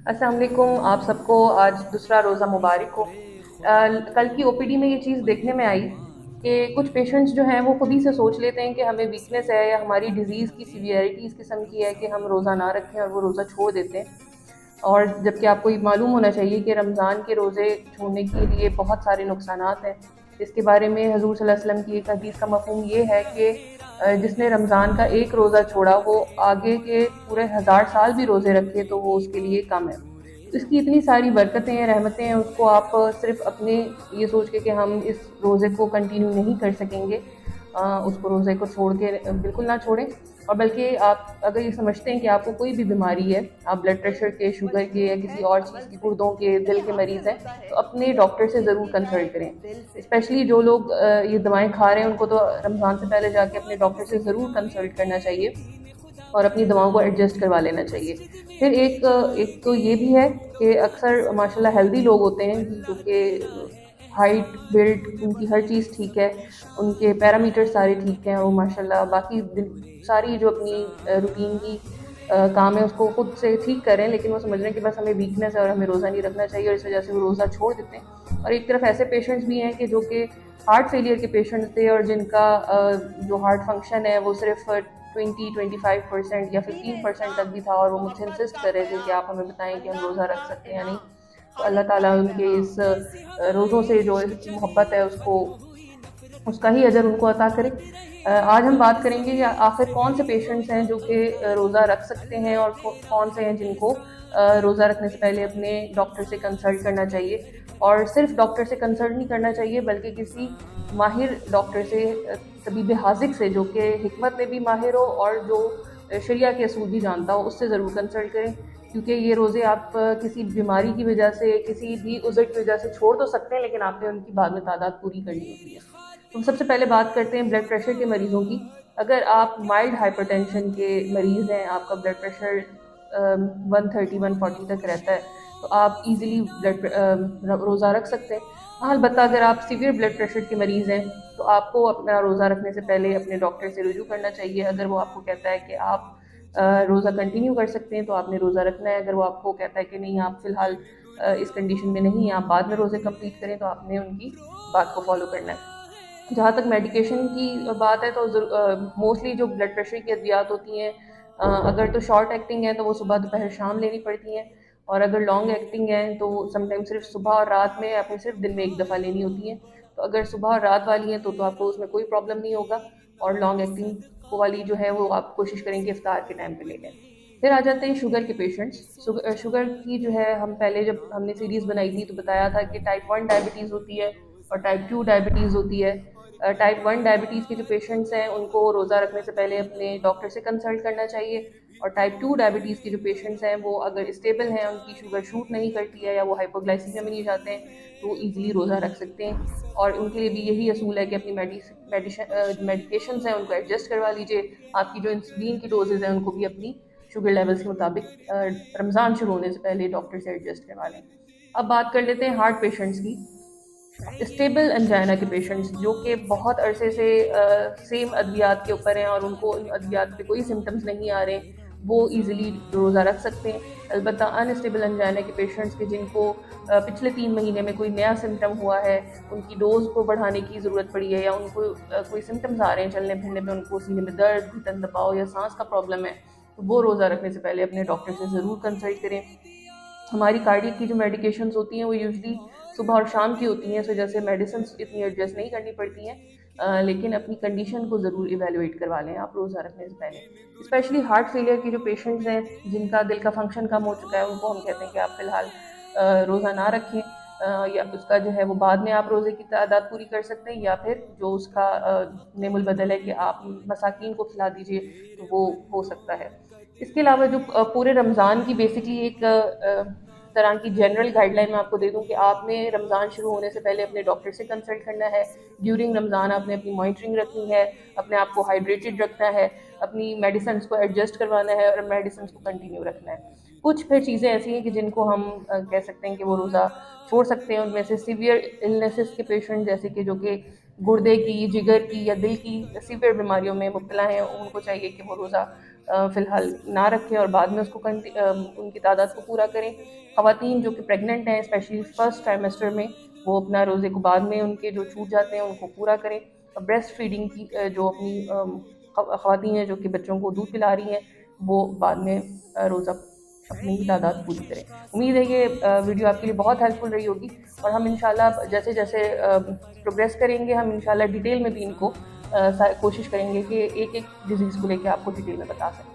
السلام علیکم آپ سب کو، آج دوسرا روزہ مبارک ہو۔ کل کی او پی ڈی میں یہ چیز دیکھنے میں آئی کہ کچھ پیشنٹس جو ہیں وہ خود ہی سے سوچ لیتے ہیں کہ ہمیں ویکنس ہے یا ہماری ڈیزیز کی سیویئرٹی اس قسم کی ہے کہ ہم روزہ نہ رکھیں، اور وہ روزہ چھوڑ دیتے ہیں۔ اور جبکہ آپ کو یہ معلوم ہونا چاہیے کہ رمضان کے روزے چھوڑنے کے لیے بہت سارے نقصانات ہیں۔ اس کے بارے میں حضور صلی اللہ علیہ وسلم کی ایک حدیث کا مفہوم یہ ہے کہ جس نے رمضان کا ایک روزہ چھوڑا وہ آگے کے پورے 1000 سال بھی روزے رکھے تو وہ اس کے لیے کم ہے۔ اس کی اتنی ساری برکتیں ہیں، رحمتیں ہیں، اس کو آپ صرف اپنے یہ سوچ کے کہ ہم اس روزے کو کنٹینیو نہیں کر سکیں گے، اس کو روزے کو چھوڑ کے بالکل نہ چھوڑیں، اور بلکہ آپ اگر یہ سمجھتے ہیں کہ آپ کو کوئی بھی بیماری ہے، آپ بلڈ پریشر کے، شوگر کے یا کسی اور چیز کی، گردوں کے، دل کے مریض ہیں، تو اپنے ڈاکٹر سے ضرور کنسلٹ کریں۔ اسپیشلی جو لوگ یہ دوائیں کھا رہے ہیں ان کو تو رمضان سے پہلے جا کے اپنے ڈاکٹر سے ضرور کنسلٹ کرنا چاہیے اور اپنی دواؤں کو ایڈجسٹ کروا لینا چاہیے۔ پھر ایک تو یہ بھی ہے کہ اکثر ماشاءاللہ ہیلدی لوگ ہوتے ہیں جو کہ ہائٹ، بلڈ، ان کی ہر چیز ٹھیک ہے، ان کے پیرامیٹر سارے ٹھیک ہیں، اور وہ ماشاءاللہ باقی ساری جو اپنی روٹین کی کام ہے اس کو خود سے ٹھیک کر رہے ہیں، لیکن وہ سمجھ رہے ہیں کہ بس ہمیں ویکنس ہے اور ہمیں روزہ نہیں رکھنا چاہیے، اور اس وجہ سے وہ روزہ چھوڑ دیتے ہیں۔ اور ایک طرف ایسے پیشنٹس بھی ہیں کہ جو کہ ہارٹ فیلئر کے پیشنٹس تھے، اور جن کا جو ہارٹ فنکشن ہے وہ صرف 20-25% یا 15% تک بھی تھا، اور وہ مجھ سے انسسٹ کر رہے تھے کہ آپ ہمیں بتائیں کہ ہم روزہ رکھ سکتے ہیں یا نہیں۔ تو اللہ تعالیٰ ان کے اس روزوں سے جو محبت ہے اس کا ہی اجر ان کو عطا کرے۔ آج ہم بات کریں گے کہ آخر کون سے پیشنٹس ہیں جو کہ روزہ رکھ سکتے ہیں، اور کون سے ہیں جن کو روزہ رکھنے سے پہلے اپنے ڈاکٹر سے کنسلٹ کرنا چاہیے، اور صرف ڈاکٹر سے کنسلٹ نہیں کرنا چاہیے بلکہ کسی ماہر ڈاکٹر سے، طبیب حاذق سے جو کہ حکمت میں بھی ماہر ہو اور جو شریعہ کے اصول بھی جانتا ہو، اس سے ضرور کنسلٹ کریں، کیونکہ یہ روزے آپ کسی بیماری کی وجہ سے، کسی بھی عذر کی وجہ سے چھوڑ تو سکتے ہیں، لیکن آپ نے ان کی بعد میں تعداد پوری کرنی ہوتی ہے۔ تو سب سے پہلے بات کرتے ہیں بلڈ پریشر کے مریضوں کی۔ اگر آپ مائلڈ ہائپر ٹینشن کے مریض ہیں، آپ کا بلڈ پریشر 130-140 تک رہتا ہے، تو آپ ایزیلی روزہ رکھ سکتے ہیں۔ البتہ اگر آپ سیویئر بلڈ پریشر کے مریض ہیں تو آپ کو اپنا روزہ رکھنے سے پہلے اپنے ڈاکٹر سے رجوع کرنا چاہیے۔ اگر وہ آپ کو کہتا ہے کہ آپ روزہ کنٹینیو کر سکتے ہیں تو آپ نے روزہ رکھنا ہے، اگر وہ آپ کو کہتا ہے کہ نہیں آپ فی الحال اس کنڈیشن میں نہیں ہیں، آپ بعد میں روزے کمپلیٹ کریں، تو آپ نے ان کی بات کو فالو کرنا ہے۔ جہاں تک میڈیکیشن کی بات ہے تو موسٹلی جو بلڈ پریشر کی ادویات ہوتی ہیں، اگر تو شارٹ ایکٹنگ ہے تو وہ صبح دوپہر شام لینی پڑتی ہیں، اور اگر لانگ ایکٹنگ ہے تو سم ٹائم صرف صبح اور رات میں، یا پھر صرف دن میں ایک دفعہ لینی ہوتی ہیں۔ تو اگر صبح اور رات والی ہیں تو آپ کو اس میں کوئی پرابلم نہیں ہوگا، اور لانگ ایکٹنگ والی جو ہے وہ آپ کوشش کریں کہ افطار کے ٹائم پہ لے لیں۔ پھر آ جاتے ہیں شوگر کے پیشنٹس۔ شوگر کی جو ہے، ہم پہلے جب ہم نے سیریز بنائی تھی تو بتایا تھا کہ ٹائپ 1 ڈائبٹیز ہوتی ہے اور ٹائپ 2 ڈائبٹیز ہوتی ہے۔ ٹائپ 1 ڈائبٹیز کے جو پیشنٹس ہیں ان کو روزہ رکھنے سے پہلے اپنے ڈاکٹر سے کنسلٹ کرنا چاہیے، اور ٹائپ 2 ڈائبٹیز کے جو پیشنٹس ہیں وہ اگر اسٹیبل ہیں، ان کی شوگر شوٹ نہیں کرتی ہے یا وہ ہائپوگلائسیمیا میں نہیں جاتے ہیں، تو وہ ایزیلی روزہ رکھ سکتے ہیں۔ اور ان کے لیے بھی یہی اصول ہے کہ اپنی میڈیکیشنز ہیں ان کو ایڈجسٹ کروا لیجیے، آپ کی جو انسولین کی ڈوزز ہیں ان کو بھی اپنی شوگر لیولز کے مطابق رمضان شروع ہونے سے پہلے ڈاکٹر سے ایڈجسٹ کروا لیں۔ اب بات کر لیتے ہیں ہارٹ پیشنٹس کی۔ اسٹیبل انجائنا کے پیشنٹس جو کہ بہت عرصے سے سیم ادویات کے اوپر ہیں اور ان کو ان ادویات پہ کوئی سمٹمز نہیں آ رہے ہیں، وہ ایزیلی روزہ رکھ سکتے ہیں۔ البتہ ان اسٹیبل انجائنا کے پیشنٹس کے جن کو پچھلے 3 مہینے میں کوئی نیا سمٹم ہوا ہے، ان کی ڈوز کو بڑھانے کی ضرورت پڑی ہے، یا ان کو کوئی سمٹمز آ رہے ہیں چلنے پھرنے میں، ان کو سینے میں درد، گھٹن دباؤ یا سانس کا پرابلم ہے، تو وہ روزہ رکھنے سے پہلے اپنے ڈاکٹر سے ضرور کنسلٹ کریں۔ ہماری کارڈیک کی جو میڈیکیشنز ہوتی ہیں وہ یوزلی صبح اور شام کی ہوتی ہیں، اس وجہ سے میڈیسنز اتنی ایڈجسٹ نہیں کرنی پڑتی ہیں، لیکن اپنی کنڈیشن کو ضرور ایویلویٹ کروا لیں آپ روزہ رکھنے سے پہلے۔ اسپیشلی ہارٹ فیلئر کے جو پیشنٹس ہیں جن کا دل کا فنکشن کم ہو چکا ہے، ان کو ہم کہتے ہیں کہ آپ فی الحال روزہ نہ رکھیں، یا اس کا جو ہے وہ بعد میں آپ روزے کی تعداد پوری کر سکتے ہیں، یا پھر جو اس کا نعم البدل ہے کہ آپ مساکین کو کھلا دیجئے، تو وہ ہو سکتا ہے۔ اس کے علاوہ جو پورے رمضان کی بیسکلی ایک طرح کی جنرل گائیڈ لائن میں آپ کو دے دوں کہ آپ نے رمضان شروع ہونے سے پہلے اپنے ڈاکٹر سے کنسلٹ کرنا ہے، ڈیورنگ رمضان آپ نے اپنی مانیٹرنگ رکھنی ہے، اپنے آپ کو ہائیڈریٹڈ رکھنا ہے، اپنی میڈیسنس کو ایڈجسٹ کروانا ہے، اور میڈیسنس کو کنٹینیو رکھنا ہے۔ کچھ پھر چیزیں ایسی ہیں کہ جن کو ہم کہہ سکتے ہیں کہ وہ روزہ چھوڑ سکتے ہیں، ان میں سے سیویئر النیسز کے پیشنٹ، جیسے کہ جو کہ گردے کی، جگر کی یا دل کی سیویئر بیماریوں میں مبتلا ہیں، ان کو چاہیے کہ وہ روزہ فی الحال نہ رکھیں اور بعد میں اس کو ان کی تعداد کو پورا کریں۔ خواتین جو کہ پریگننٹ ہیں اسپیشلی فرسٹ ٹرائمیسٹر میں، وہ اپنا روزے کو بعد میں ان کے جو چھوٹ جاتے ہیں ان کو پورا کریں۔ اور بریسٹ فیڈنگ کی جو اپنی خواتین ہیں جو کہ بچوں کو دودھ پلا رہی ہیں، وہ بعد میں روزہ اپنی تعداد پوری کریں۔ امید ہے یہ ویڈیو آپ کے لیے بہت ہیلپ فل رہی ہوگی، اور ہم انشاءاللہ جیسے جیسے پروگریس کریں گے، ہم انشاءاللہ ڈیٹیل میں بھی ان کو کوشش کریں گے کہ ایک ایک ڈیزیز کو لے کے آپ کو ڈیٹیل میں بتا سکیں۔